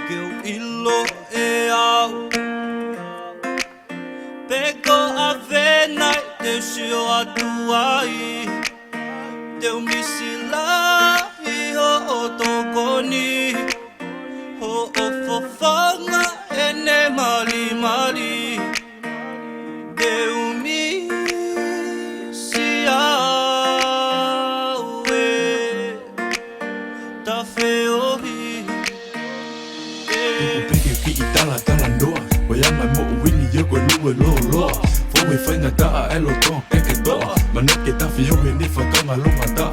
que o ilo e au Peko a vena te shio atuai Te umisila i ho o tokoni Ho o fofanga e ne mali mali Te umisia ue Ta feohi Peke ki I tala tala noa Waya mai mo wini yo ko lua lo lo Fo we whainga taa e lo ton peke toa Maneke ta fi hohe ni whakanga longa taa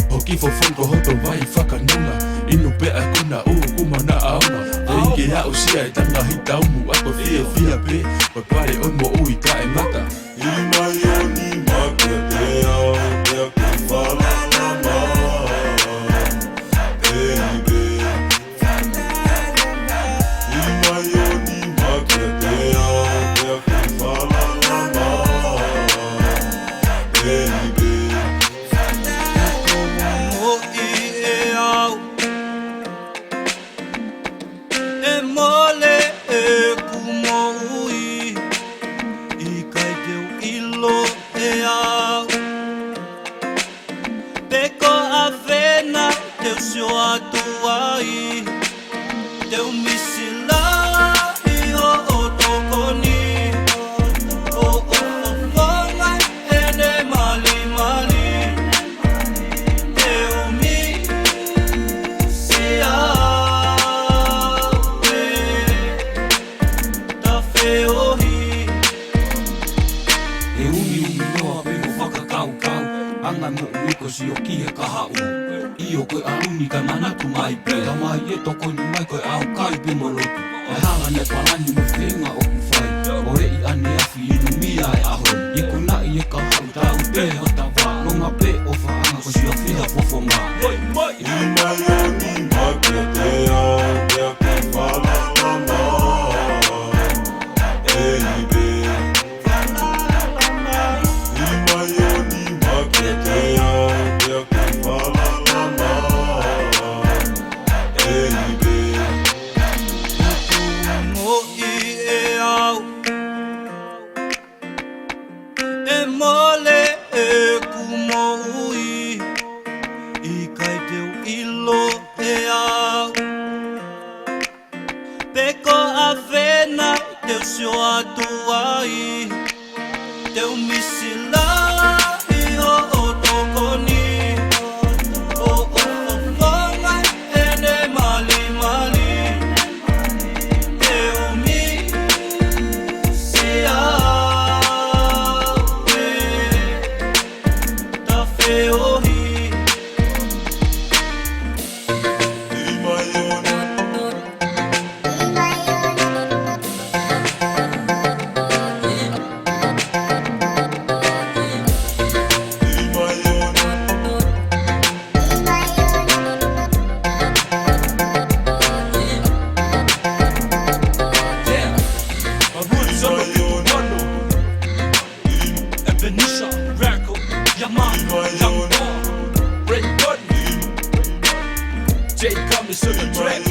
Hoki fo fonko hoto vai whakanunga Inu pea kuna kumana aunga E inge a usia e tanga hita umu Ako fia fia pe Wai pare on mo ui ka e mata I mai o ni maka te au Pea ku whala la maa Baby I mai o ni maka te au Pea ku whala la maa Baby Mo I e au E mole e kumo ui I kai te o ilo e au Peko a vena te usio atuai Te umisila I ho o tokoni O fofanga e ne mali mali Te umisia ue Ta feohi E umi noa pe mo whakakau kau Anga mo uiko si o ki he kaha u I o koe aruni kai manatu mai pe Ta mai e toko ni mai koe au kai pe mo lotu E hanga ne palani mo whenga o ku whai O rei ane afi inu mia e aho I ko nai e kaha u tau te o ta wā Longa pe o whaanga ko si o whiha pofo ngā I mai o ni maka te au Pea ku whala la maa Baby I mai o ni maka te au Pea ku whala la maa Baby Mo I e au E mole e kumo ui I kai te o ilo e au Peko a vena te usio atuai Te umisila I ho o tokoni O fofanga e ne mali mali Te umisia ue Ta feohi I mai o ni I mai o ni Yeah, my roots on the Mono Ebenezer, Racco, Yaman, Young Boy Red Button Jay Cummings to the track